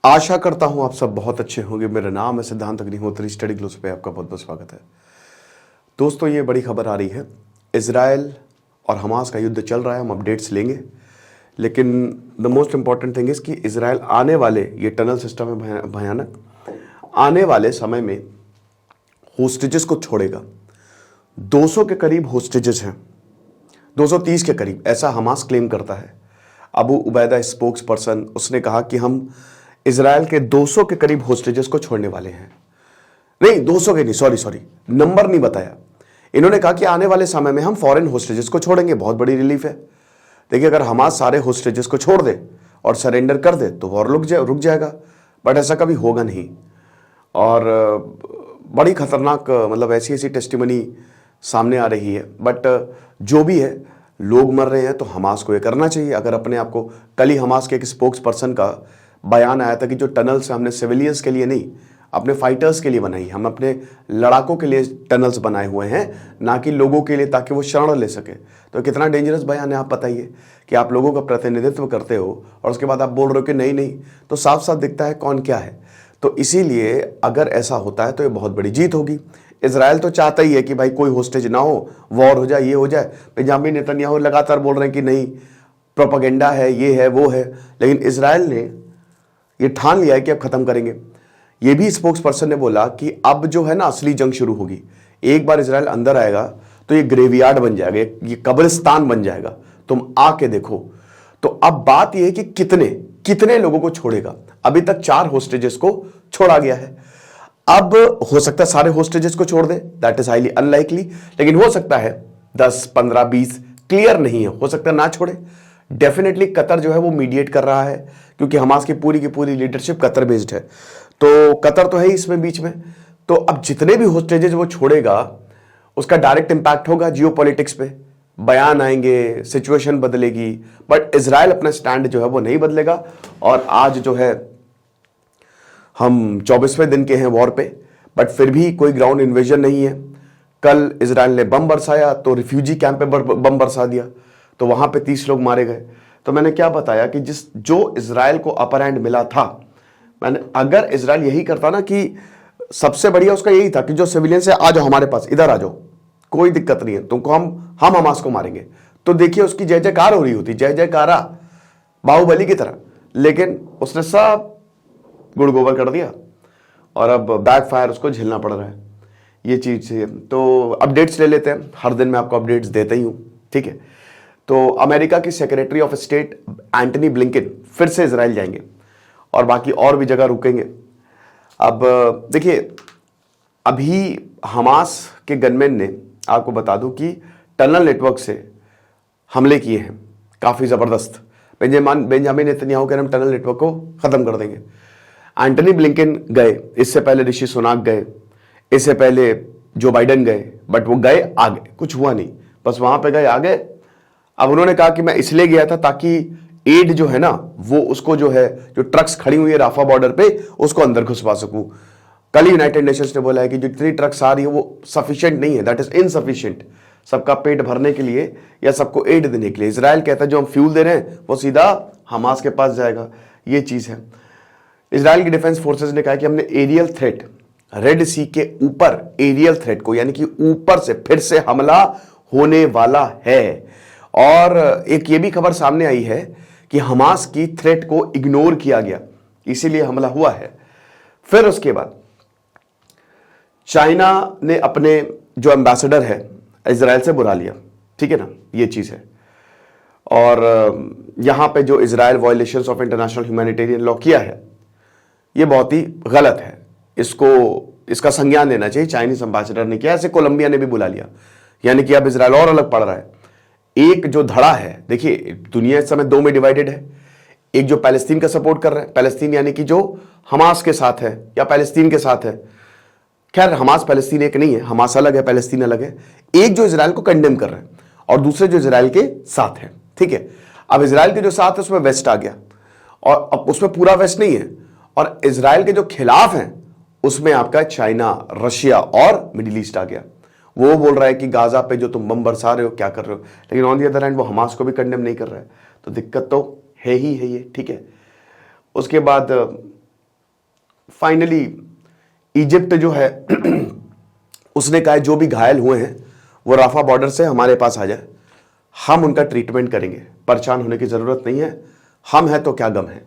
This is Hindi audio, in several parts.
आशा करता हूं आप सब बहुत अच्छे होंगे। मेरा नाम है सिद्धांत अग्निहोत्री। स्टडी ग्लोस पे आपका बहुत बहुत स्वागत है। दोस्तों, ये बड़ी खबर आ रही है। इजराइल और हमास का युद्ध चल रहा है, हम अपडेट्स लेंगे, लेकिन the most important thing is कि इजराइल आने वाले, ये टनल सिस्टम है भयानक, आने वाले समय में होस्टेजेस को छोड़ेगा। 200 के करीब होस्टेजेस हैं, 230 के करीब, ऐसा हमास क्लेम करता है। अबू उबैदा स्पोक्स पर्सन, उसने कहा कि हम इजराइल के 200 के करीब होस्टेजेस को छोड़ने वाले हैं। नहीं, 200 के नहीं, सॉरी, नंबर नहीं बताया। इन्होंने कहा कि आने वाले समय में हम फॉरेन होस्टेजेस को छोड़ेंगे। बहुत बड़ी रिलीफ है। देखिए, अगर हमास सारे होस्टेजेस को छोड़ दे और सरेंडर कर दे तो वॉर रुक जाएगा, बट ऐसा कभी होगा नहीं। और बड़ी खतरनाक, मतलब ऐसी टेस्टिमनी सामने आ रही है। बट जो भी है, लोग मर रहे हैं तो हमास को ये करना चाहिए। अगर अपने आप को, कल ही हमास के एक स्पोक्स पर्सन का बयान आया था कि जो टनल्स हमने सिविलियंस के लिए नहीं, अपने फाइटर्स के लिए बनाई, हम अपने लड़ाकों के लिए टनल्स बनाए हुए हैं, ना कि लोगों के लिए, ताकि वो शरण ले सके। तो कितना डेंजरस बयान है, आप बताइए कि आप लोगों का प्रतिनिधित्व करते हो और उसके बाद आप बोल रहे हो कि नहीं। तो साफ साफ दिखता है कौन क्या है। तो इसीलिए अगर ऐसा होता है तो ये बहुत बड़ी जीत होगी। इजराइल तो चाहता ही है कि भाई कोई होस्टेज ना हो, वॉर हो जाए, ये हो जाए। बेंजामिन नेतन्याहू लगातार बोल रहे हैं कि नहीं, प्रोपेगेंडा है, ये है, वो है, लेकिन इजराइल ने ये ठान लिया है कि अब खत्म करेंगे। ये भी स्पोक्स पर्सन ने बोला कि अब जो है ना, असली जंग शुरू होगी। एक बार इजराइल अंदर आएगा तो ये ग्रेवयार्ड बन जाएगा, ये कब्रिस्तान बन जाएगा, तुम आके देखो। तो अब बात यह है कि कितने लोगों को छोड़ेगा। अभी तक 4 होस्टेजेस को छोड़ा गया है। अब हो सकता है सारे होस्टेजेस को छोड़ दे, दैट इज हाईली अनलाइकली, लेकिन हो सकता है 10, 15, 20, क्लियर नहीं है, हो सकता है ना छोड़े। डेफिनेटली कतर जो है वो मीडिएट कर रहा है, क्योंकि हमास की पूरी लीडरशिप कतर बेस्ड है। तो कतर तो है ही इसमें बीच में। तो अब जितने भी होस्टेजेस वो छोड़ेगा, उसका डायरेक्ट इंपैक्ट होगा जियोपॉलिटिक्स पे, बयान आएंगे, सिचुएशन बदलेगी। बट इजराइल अपना स्टैंड जो है वो नहीं बदलेगा। और आज जो है हम 24वें दिन के हैं वॉर पे, बट फिर भी कोई ग्राउंड इन्वेजन नहीं है। कल इजराइल ने बम बरसाया तो रिफ्यूजी कैंप पे बम बरसा दिया, तो वहां पे 30 लोग मारे गए। तो मैंने क्या बताया कि जो इजराइल को अपर हैंड मिला था, मैंने, अगर इजराइल यही करता ना कि सबसे बढ़िया उसका यही था कि जो सिविलियन से आ जाओ हमारे पास, इधर आ जाओ, कोई दिक्कत नहीं है, तुमको हम हमास को मारेंगे, तो देखिए उसकी जय जयकार हो रही होती, जय जयकारा बाहुबली की तरह। लेकिन उसने सब गुड़ गोबर कर दिया और अब बैकफायर उसको झेलना पड़ रहा है। ये चीज है। तो अपडेट्स ले लेते हैं, हर दिन मैं आपको अपडेट्स देता ही हूं, ठीक है। तो अमेरिका की secretary of state Antony Blinken फिर से इजराइल जाएंगे और बाकी और भी जगह रुकेंगे। अब देखिए, अभी हमास के गनमैन ने, आपको बता दूं कि टनल नेटवर्क से हमले किए हैं काफी जबरदस्त। बेंजामिन नेतन्याहू कह रहे हम टनल नेटवर्क को खत्म कर देंगे। एंटनी ब्लिंकन गए, इससे पहले ऋषि सुनाक गए, इससे पहले जो बाइडेन गए, बट वो गए, आ गए, कुछ हुआ नहीं, बस वहां पे गए, आ गए। अब उन्होंने कहा कि मैं इसलिए गया था ताकि एड जो है ना, वो उसको जो है, जो ट्रक्स खड़ी हुई है राफा बॉर्डर पे, उसको अंदर घुसवा सकूं। कल ही यूनाइटेड नेशंस ने बोला है कि जितनी ट्रक्स आ रही है वो सफिशिएंट नहीं है, दैट इज इनसफिशिएंट, सबका पेट भरने के लिए या सबको एड देने के लिए। इजराइल कहता है जो हम फ्यूल दे रहे हैं वो सीधा हमास के पास जाएगा। ये चीज है। इजराइल की डिफेंस फोर्सेस ने कहा कि हमने एरियल थ्रेट, रेड सी के ऊपर एरियल थ्रेट को, यानी कि ऊपर से फिर से हमला होने वाला है। और एक ये भी खबर सामने आई है कि हमास की थ्रेट को इग्नोर किया गया, इसीलिए हमला हुआ है। फिर उसके बाद चाइना ने अपने जो एम्बेसडर है इजराइल से बुला लिया, ठीक है ना, ये चीज है। और यहां पे जो Israel violations of international humanitarian law किया है, ये बहुत ही गलत है। इसका संज्ञान लेना चाहिए। चाइनीज एम्बेसडर ने किया, ऐसे कोलंबिया ने भी बुला लिया, यानी कि अब इजराइल और अलग पड़ रहा है। एक जो धड़ा है, देखिए दुनिया इस समय 2 में डिवाइडेड है। एक जो पैलेस्तीन का सपोर्ट कर रहा है, पैलेस्तीन यानी कि जो हमास के साथ है या पैलेस्तीन के साथ है, खैर हमास पैलेस्तीन एक नहीं है, हमास अलग है, पैलेस्तीन अलग है। एक जो इजराइल को कंडेम कर रहा है और दूसरे जो इजराइल के साथ है, ठीक है। अब इजराइल के जो साथ है उसमें वेस्ट आ गया, और अब उसमें पूरा वेस्ट नहीं है, और इजराइल के जो खिलाफ हैं उसमें आपका चाइना, रशिया और मिडिल ईस्ट आ गया। वो बोल रहा है कि गाजा पे जो तुम बम बरसा रहे हो, क्या कर रहे हो, लेकिन ऑन दी अदर हैंड वो हमास को भी कंडेम नहीं कर रहा है। तो दिक्कत तो है ही है ये, ठीक है। उसके बाद फाइनली इजिप्ट जो है उसने कहा जो भी घायल हुए हैं वो राफा बॉर्डर से हमारे पास आ जाए, हम उनका ट्रीटमेंट करेंगे, परेशान होने की ज़रूरत नहीं है, हम हैं तो क्या गम है।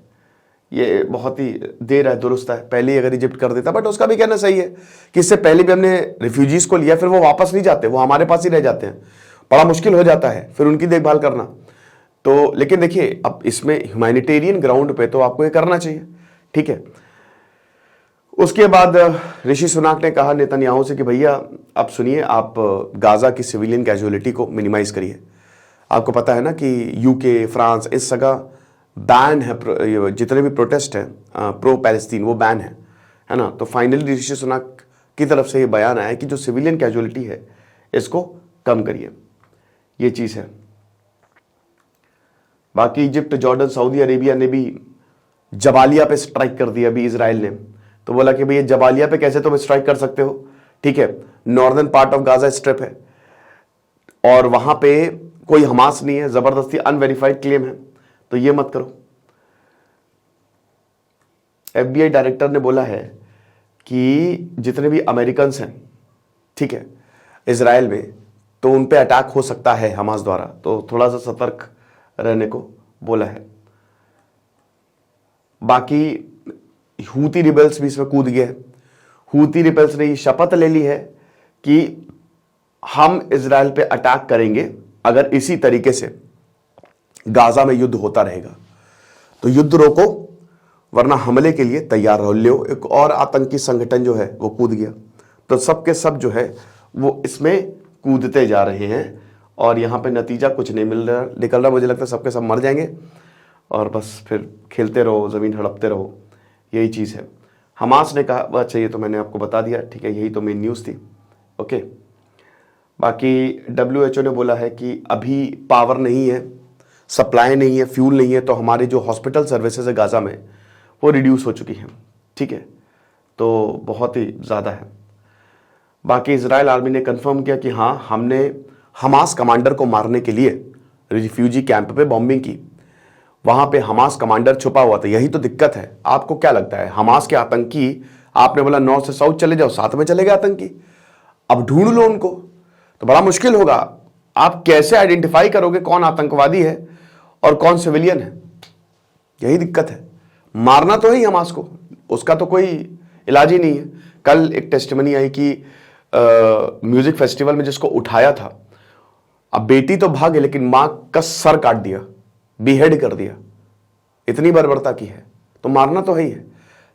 ये बहुत ही देर है, दुरुस्त है, पहले ही अगर इजिप्ट कर देता। बट उसका भी कहना सही है कि इससे पहले भी हमने रिफ्यूजीज़ को लिया, फिर वो वापस नहीं जाते, वो हमारे पास ही रह जाते हैं, बड़ा मुश्किल हो जाता है फिर उनकी देखभाल करना। तो लेकिन देखिए अब इसमें ह्यूमैनिटेरियन ग्राउंड पे तो आपको ये करना चाहिए, ठीक है। उसके बाद ऋषि सुनाक ने कहा नेतन्याहू से कि भैया आप सुनिए, आप गाजा की सिविलियन कैजुअलिटी को मिनिमाइज करिए। आपको पता है ना कि यूके, फ्रांस, इस जगह बैन है, जितने भी प्रोटेस्ट हैं प्रो पैलेस्टीन वो बैन है ना। तो फाइनली ऋषि सुनाक की तरफ से ये बयान आया कि जो सिविलियन कैजुअलिटी है इसको कम करिए, ये चीज़ है। बाकी इजिप्ट, जॉर्डन, सऊदी अरेबिया ने भी जबालिया पे स्ट्राइक कर दिया अभी इजराइल ने। तो बोला कि भैया जबालिया पे कैसे तुम स्ट्राइक कर सकते हो, ठीक है, northern part of Gaza strip है और वहां पे कोई हमास नहीं है, जबरदस्ती अनवेरिफाइड क्लेम है, तो ये मत करो। FBI डायरेक्टर ने बोला है कि जितने भी अमेरिकन हैं, ठीक है, इजराइल में, तो उन पे अटैक हो सकता है हमास द्वारा, तो थोड़ा सा सतर्क रहने को बोला है। बाकी हूती रिबेल्स भी इसमें कूद गए। हूती रिबेल्स ने ये शपथ ले ली है कि हम इजराइल पे अटैक करेंगे अगर इसी तरीके से गाजा में युद्ध होता रहेगा, तो युद्ध रोको वरना हमले के लिए तैयार रहो। लो एक और आतंकी संगठन जो है वो कूद गया। तो सब के सब जो है वो इसमें कूदते जा रहे हैं और यहाँ पे नतीजा कुछ नहीं निकल रहा। मुझे लगता है सबके सब मर जाएंगे और बस फिर खेलते रहो, ज़मीन हड़पते रहो, यही चीज़ है। हमास ने कहा अच्छा ये तो मैंने आपको बता दिया, ठीक है, यही तो मेन न्यूज़ थी। ओके, बाकी WHO ने बोला है कि अभी पावर नहीं है, सप्लाई नहीं है, फ्यूल नहीं है, तो हमारी जो हॉस्पिटल सर्विसेज है गाजा में वो रिड्यूस हो चुकी हैं, ठीक है, तो बहुत ही ज़्यादा है। बाकी इजराइल आर्मी ने कंफर्म किया कि हाँ हमने हमास कमांडर को मारने के लिए रिफ्यूजी कैंप पे बॉम्बिंग की, वहां पे हमास कमांडर छुपा हुआ था। यही तो दिक्कत है। आपको क्या लगता है हमास के आतंकी, आपने बोला नॉर्थ से साउथ चले जाओ, साथ में चले गए आतंकी, अब ढूंढ लो उनको, तो बड़ा मुश्किल होगा। आप कैसे आइडेंटिफाई करोगे कौन आतंकवादी है और कौन सिविलियन है, यही दिक्कत है। मारना तो है ही हमास को, उसका तो कोई इलाज ही नहीं है। कल एक टेस्टिमनी आई कि म्यूजिक फेस्टिवल में जिसको उठाया था, अब बेटी तो भागे लेकिन मां का सर काट दिया, बिहेड कर दिया, इतनी बर्बरता की है। तो मारना तो है ही है,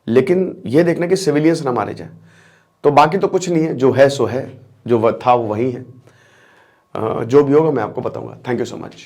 लेकिन यह देखना कि सिविलियंस ना मारे जाए। तो बाकी तो कुछ नहीं है, जो है सो है, जो था वो वही है। जो भी होगा मैं आपको बताऊंगा। Thank you so much.